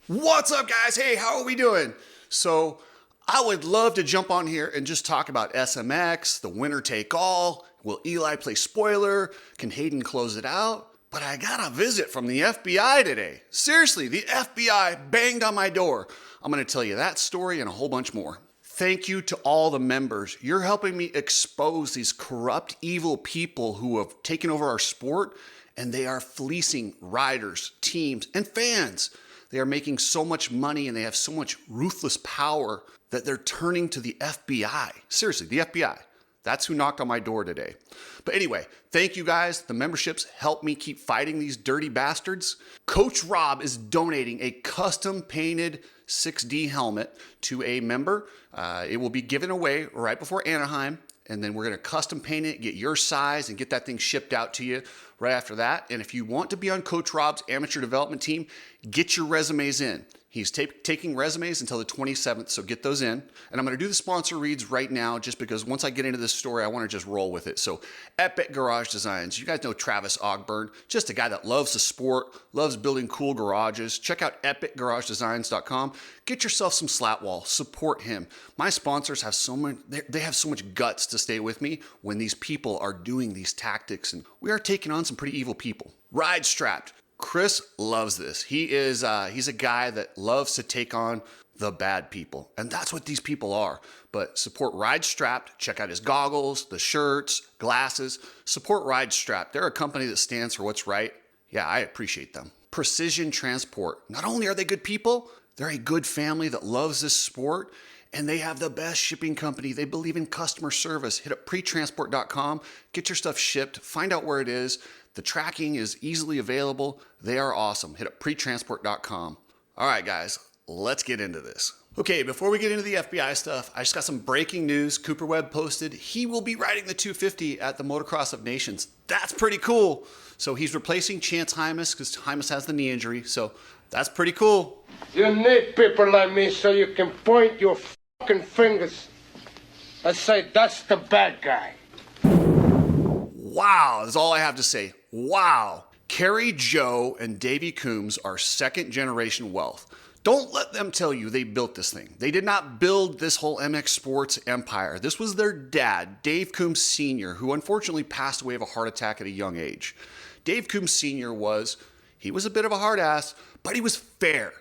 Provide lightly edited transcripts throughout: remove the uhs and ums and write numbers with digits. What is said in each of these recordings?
What's up, guys? Hey, how are we doing? So, I would love to jump on here and just talk about SMX, the winner take all. Will Eli play spoiler? Can Hayden close it out? But I got a visit from the FBI today. Seriously, the FBI banged on my door. I'm going to tell you that story and a whole bunch more. Thank you to all the members. You're helping me expose these corrupt, evil people who have taken over our sport, and they are fleecing riders, teams, and fans. They are making so much money and they have so much ruthless power that they're turning to the FBI. Seriously, the FBI. That's who knocked on my door today. But anyway, thank you guys. The memberships help me keep fighting these dirty bastards. Coach Rob is donating a custom painted 6D helmet to a member. It will be given away right before Anaheim. And then we're going to custom paint it, get your size, and get that thing shipped out to you right after that. And if you want to be on Coach Rob's amateur development team, get your resumes in. He's taking resumes until the 27th, so get those in. And I'm going to do the sponsor reads right now just because once I get into this story, I want to just roll with it. So Epic Garage Designs. You guys know Travis Ogburn, just a guy that loves the sport, loves building cool garages. Check out epicgaragedesigns.com. Get yourself some slat wall. Support him. My sponsors have they have so much guts to stay with me when these people are doing these tactics, and we are taking on some pretty evil people. Ride Strapped. Chris loves this. He's a guy that loves to take on the bad people. And that's what these people are. But support Ride Strapped. Check out his goggles, the shirts, glasses. Support Ride Strapped. They're a company that stands for what's right. Yeah, I appreciate them. Precision Transport. Not only are they good people, they're a good family that loves this sport. And they have the best shipping company. They believe in customer service. Hit up pretransport.com. Get your stuff shipped. Find out where it is. The tracking is easily available. They are awesome. Hit up pretransport.com. All right, guys, let's get into this. Okay, before we get into the FBI stuff, I just got some breaking news. Cooper Webb posted he will be riding the 250 at the Motocross of Nations. That's pretty cool. So he's replacing Chance Hymas because Hymas has the knee injury. So that's pretty cool. You need people like me so you can point your fucking fingers and say, that's the bad guy. Wow, that's all I have to say. Wow. Kerry Joe and Davey Coombs are second generation wealth. Don't let them tell you they built this thing. They did not build this whole MX Sports empire. This was their dad, Dave Coombs Sr., who unfortunately passed away of a heart attack at a young age. Dave Coombs Sr. was a bit of a hard ass, but he was fair.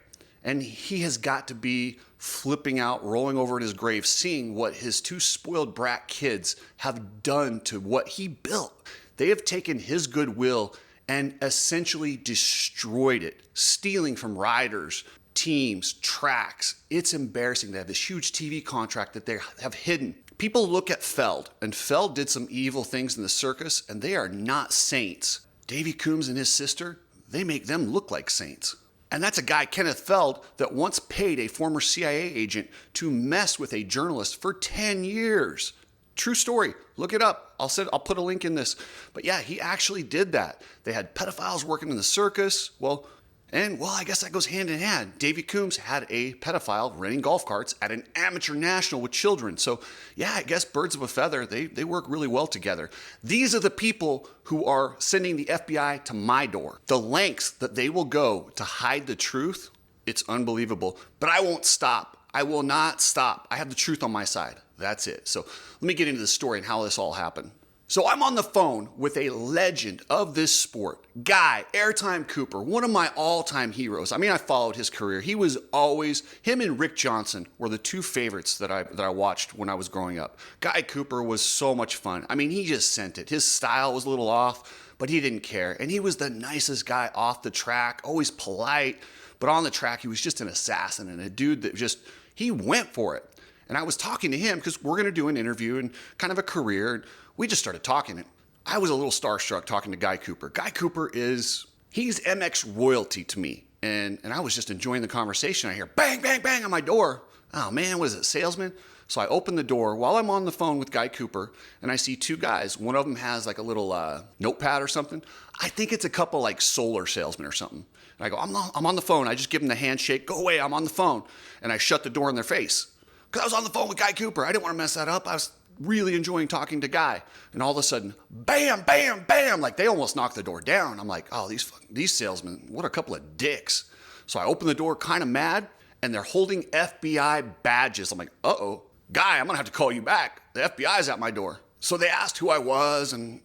And he has got to be flipping out, rolling over in his grave, seeing what his two spoiled brat kids have done to what he built. They have taken his goodwill and essentially destroyed it, stealing from riders, teams, tracks. It's embarrassing. They have this huge TV contract that they have hidden. People look at Feld, and Feld did some evil things in the circus, and they are not saints. Davey Coombs and his sister, they make them look like saints. And that's a guy, Kenneth Feld, that once paid a former CIA agent to mess with a journalist for 10 years. True story. Look it up. I'll put a link in this. But yeah, he actually did that. They had pedophiles working in the circus. I guess that goes hand in hand. Davey Coombs had a pedophile renting golf carts at an amateur national with children. So yeah, I guess birds of a feather, they work really well together. These are the people who are sending the FBI to my door. The lengths that they will go to hide the truth, it's unbelievable. But I won't stop. I will not stop. I have the truth on my side. That's it. So let me get into the story and how this all happened. So I'm on the phone with a legend of this sport, Guy Airtime Cooper, one of my all-time heroes. I mean, I followed his career. He was always, him and Rick Johnson were the two favorites that I watched when I was growing up. Guy Cooper was so much fun. I mean, he just sent it. His style was a little off, but he didn't care. And he was the nicest guy off the track, always polite, but on the track, he was just an assassin and a dude that he went for it. And I was talking to him because we're going to do an interview and kind of a career. And we just started talking. And I was a little starstruck talking to Guy Cooper. Guy Cooper he's MX royalty to me. And I was just enjoying the conversation. I hear bang, bang, bang on my door. Oh man, was it salesman? So I open the door while I'm on the phone with Guy Cooper and I see two guys. One of them has like a little notepad or something. I think it's a couple like solar salesmen or something. And I go, I'm on the phone. I just give them the handshake. Go away, I'm on the phone. And I shut the door in their face. Because I was on the phone with Guy Cooper. I didn't want to mess that up. I was really enjoying talking to Guy. And all of a sudden, bam, bam, bam. Like they almost knocked the door down. I'm like, oh, these salesmen, what a couple of dicks. So I open the door kind of mad, and they're holding FBI badges. I'm like, uh-oh, guy, I'm gonna have to call you back. The FBI's at my door. So they asked who I was, and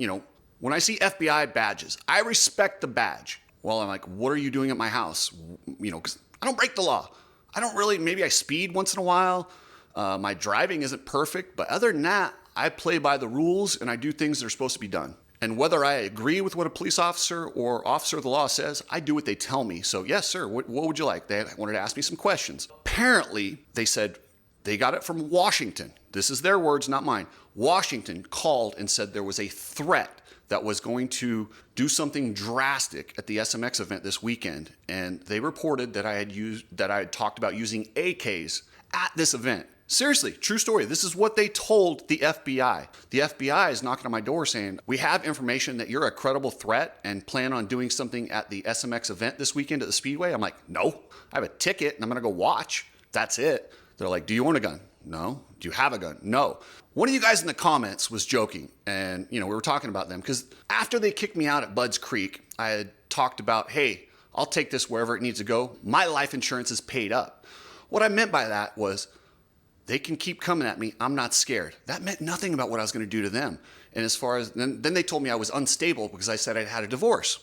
when I see FBI badges, I respect the badge. Well, I'm like, what are you doing at my house? Because I don't break the law. I don't really, maybe I speed once in a while. My driving isn't perfect, but other than that, I play by the rules and I do things that are supposed to be done. And whether I agree with what a police officer or officer of the law says, I do what they tell me. So yes, sir, what would you like? They wanted to ask me some questions. Apparently, they said they got it from Washington. This is their words, not mine. Washington called and said there was a threat that was going to do something drastic at the SMX event this weekend. And they reported that I had talked about using AKs at this event. Seriously, true story. This is what they told the FBI. The FBI is knocking on my door saying, we have information that you're a credible threat and plan on doing something at the SMX event this weekend at the Speedway. I'm like, no, I have a ticket and I'm going to go watch. That's it. They're like, do you own a gun? No. Do you have a gun? No. One of you guys in the comments was joking, and we were talking about them because after they kicked me out at Budds Creek, I had talked about, hey, I'll take this wherever it needs to go. My life insurance is paid up. What I meant by that was they can keep coming at me. I'm not scared. That meant nothing about what I was going to do to them. And as far as then they told me I was unstable because I said I'd had a divorce.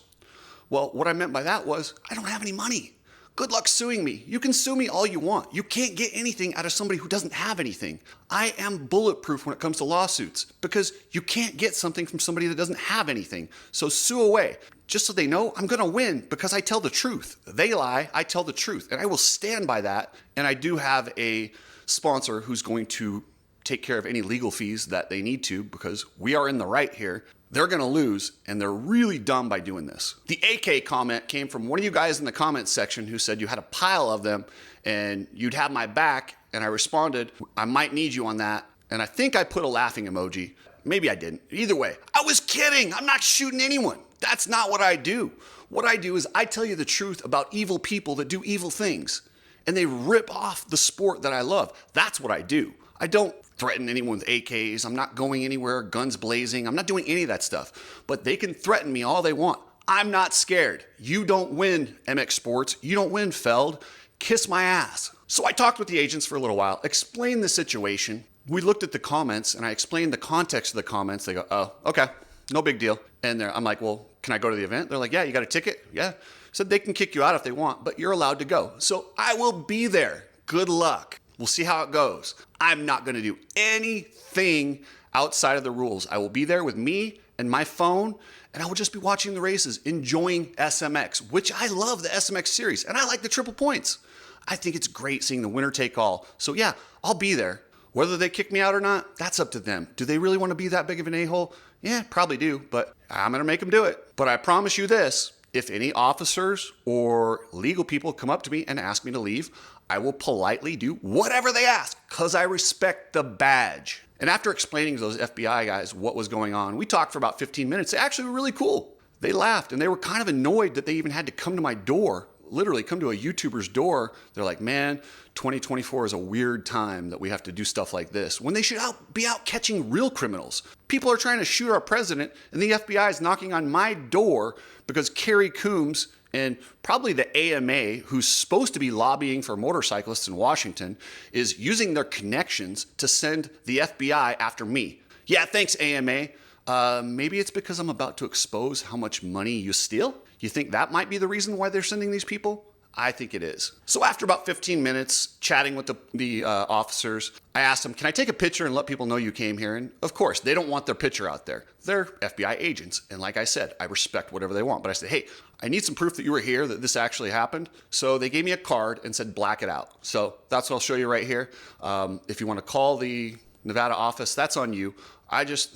Well, what I meant by that was I don't have any money. Good luck suing me. You can sue me all you want. You can't get anything out of somebody who doesn't have anything. I am bulletproof when it comes to lawsuits because you can't get something from somebody that doesn't have anything. So sue away. Just so they know, I'm going to win because I tell the truth. They lie, I tell the truth. And I will stand by that. And I do have a sponsor who's going to take care of any legal fees that they need to because we are in the right here. They're going to lose, and they're really dumb by doing this. The AK comment came from one of you guys in the comments section who said you had a pile of them and you'd have my back, and I responded, I might need you on that. And I think I put a laughing emoji. Maybe I didn't. Either way, I was kidding. I'm not shooting anyone. That's not what I do. What I do is I tell you the truth about evil people that do evil things, and they rip off the sport that I love. That's what I do. I don't threaten anyone with AKs. I'm not going anywhere, guns blazing. I'm not doing any of that stuff. But they can threaten me all they want. I'm not scared. You don't win, MX Sports. You don't win, Feld. Kiss my ass. So I talked with the agents for a little while, explained the situation. We looked at the comments, and I explained the context of the comments. They go, oh, okay, no big deal. And I'm like, well, can I go to the event? They're like, yeah, you got a ticket? Yeah. Said they can kick you out if they want, but you're allowed to go. So I will be there. Good luck. We'll see how it goes. I'm not going to do anything outside of the rules. I will be there with me and my phone, and I will just be watching the races, enjoying SMX, which I love the SMX series, and I like the triple points. I think it's great seeing the winner take all. So yeah, I'll be there. Whether they kick me out or not, that's up to them. Do they really want to be that big of an a-hole? Yeah, probably do, but I'm going to make them do it. But I promise you this, if any officers or legal people come up to me and ask me to leave, I will politely do whatever they ask because I respect the badge. And after explaining to those FBI guys what was going on, we talked for about 15 minutes. They actually were really cool. They laughed and they were kind of annoyed that they even had to come to my door, literally come to a YouTuber's door. They're like, man, 2024 is a weird time that we have to do stuff like this when they should be out catching real criminals. People are trying to shoot our president and the FBI is knocking on my door because Kerry Coombs and probably the AMA, who's supposed to be lobbying for motorcyclists in Washington, is using their connections to send the FBI after me. Yeah, thanks, AMA. Maybe it's because I'm about to expose how much money you steal? You think that might be the reason why they're sending these people? I think it is. So after about 15 minutes chatting with the officers, I asked them, can I take a picture and let people know you came here? And of course, they don't want their picture out there. They're FBI agents. And like I said, I respect whatever they want. But I said, hey, I need some proof that you were here, that this actually happened. So they gave me a card and said, black it out. So that's what I'll show you right here. If you want to call the Nevada office, that's on you.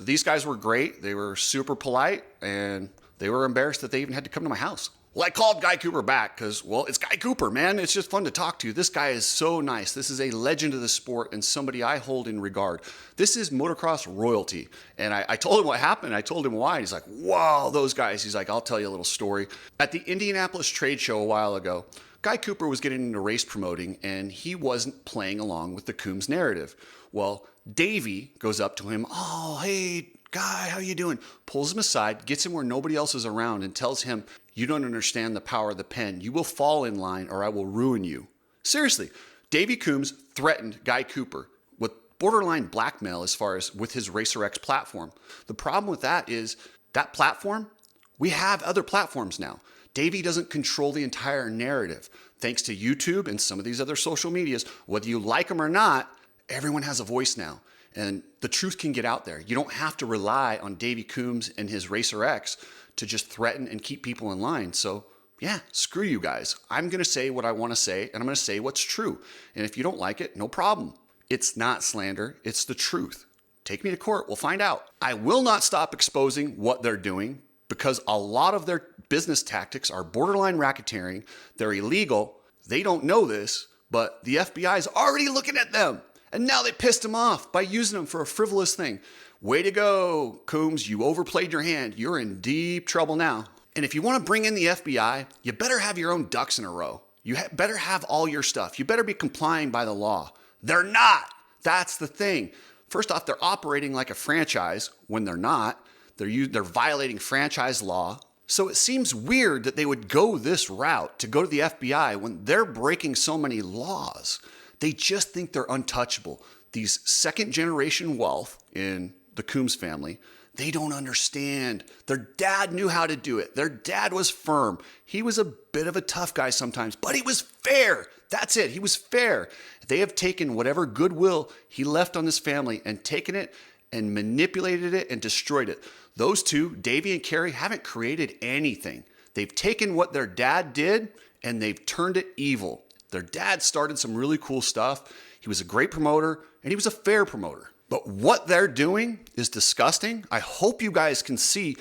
These guys were great. They were super polite and they were embarrassed that they even had to come to my house. Well, I called Guy Cooper back because, well, it's Guy Cooper, man. It's just fun to talk to. This guy is so nice. This is a legend of the sport and somebody I hold in regard. This is motocross royalty. And I told him what happened. I told him why. And he's like, wow, those guys. He's like, I'll tell you a little story. At the Indianapolis trade show a while ago, Guy Cooper was getting into race promoting and he wasn't playing along with the Coombs narrative. Well, Davey goes up to him, oh, hey, Guy, how you doing? Pulls him aside, gets him where nobody else is around and tells him, You don't understand the power of the pen. You will fall in line or I will ruin you. Seriously, Davey Coombs threatened Guy Cooper with borderline blackmail as far as with his Racer X platform. The problem with that is that platform, we have other platforms now. Davey doesn't control the entire narrative. Thanks to YouTube and some of these other social medias, whether you like them or not, everyone has a voice now. And the truth can get out there. You don't have to rely on Davey Coombs and his Racer X to just threaten and keep people in line. So yeah, screw you guys. I'm going to say what I want to say, and I'm going to say what's true. And if you don't like it, no problem. It's not slander. It's the truth. Take me to court. We'll find out. I will not stop exposing what they're doing because a lot of their business tactics are borderline racketeering. They're illegal. They don't know this, but the FBI is already looking at them. And now they pissed him off by using him for a frivolous thing. Way to go, Coombs. You overplayed your hand. You're in deep trouble now. And if you want to bring in the FBI, you better have your own ducks in a row. You better have all your stuff. You better be complying by the law. They're not. That's the thing. First off, they're operating like a franchise when they're not. They're violating franchise law. So it seems weird that they would go this route to go to the FBI when they're breaking so many laws. They just think they're untouchable. These second generation wealth in the Coombs family, they don't understand. Their dad knew how to do it. Their dad was firm. He was a bit of a tough guy sometimes, but he was fair. That's it. He was fair. They have taken whatever goodwill he left on this family and taken it and manipulated it and destroyed it. Those two, Davey and Carrie, haven't created anything. They've taken what their dad did and they've turned it evil. Their dad started some really cool stuff. He was a great promoter and he was a fair promoter. But what they're doing is disgusting. I hope you guys can see,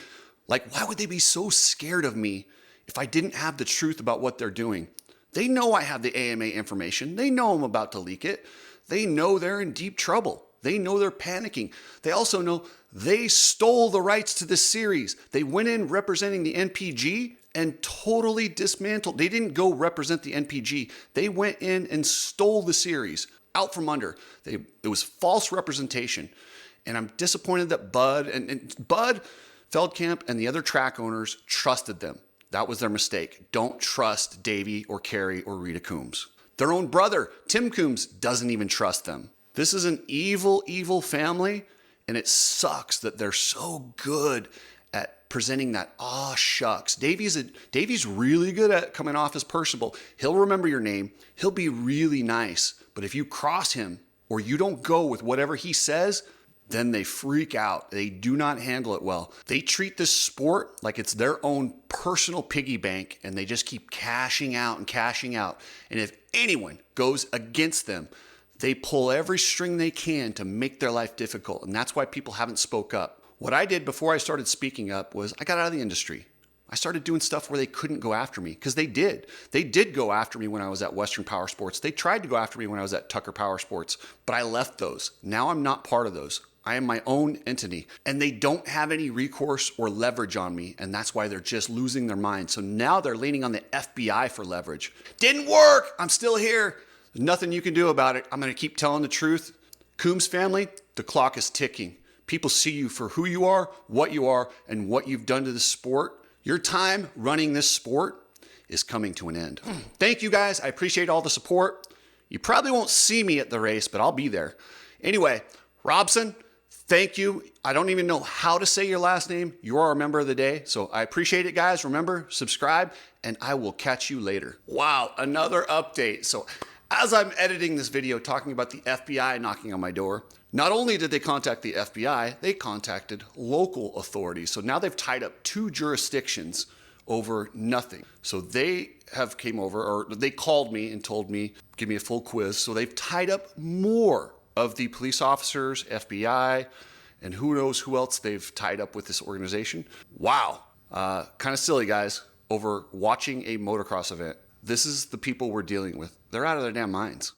like, why would they be so scared of me if I didn't have the truth about what they're doing? They know I have the AMA information. They know I'm about to leak it. They know they're in deep trouble. They know they're panicking. They also know they stole the rights to this series. They went in representing the NPG and totally dismantled. They didn't go represent the NPG. They went in and stole the series out from under. It was false representation. And I'm disappointed that Bud Feldkamp and the other track owners trusted them. That was their mistake. Don't trust Davey or Carrie or Rita Coombs. Their own brother, Tim Coombs, doesn't even trust them. This is an evil, evil family, and it sucks that they're so good at presenting that, aw shucks. Davey's really good at coming off as personable. He'll remember your name. He'll be really nice. But if you cross him or you don't go with whatever he says, then they freak out. They do not handle it well. They treat this sport like it's their own personal piggy bank, and they just keep cashing out and cashing out. And if anyone goes against them, they pull every string they can to make their life difficult. And that's why people haven't spoke up. What I did before I started speaking up was I got out of the industry. I started doing stuff where they couldn't go after me, because they did. They did go after me when I was at Western Power Sports. They tried to go after me when I was at Tucker Power Sports, but I left those. Now I'm not part of those. I am my own entity, and they don't have any recourse or leverage on me, and that's why they're just losing their mind. So now they're leaning on the FBI for leverage. Didn't work. I'm still here. There's nothing you can do about it. I'm going to keep telling the truth. Coombs family, the clock is ticking. People see you for who you are, and what you've done to the sport. Your time running this sport is coming to an end. Thank you guys. I appreciate all the support. You probably won't see me at the race, but I'll be there. Anyway, Robson, thank you. I don't even know how to say your last name. You are a member of the day, so I appreciate it, guys. Remember, subscribe, and I will catch you later. Wow, another update. So as I'm editing this video talking about the FBI knocking on my door, not only did they contact the FBI, they contacted local authorities. So now they've tied up 2 jurisdictions over nothing. So they have came over, or they called me and told me, give me a full quiz. So they've tied up more of the police officers, FBI, and who knows who else they've tied up with this organization. Wow. Kind of silly, guys, over watching a motocross event. This is the people we're dealing with. They're out of their damn minds.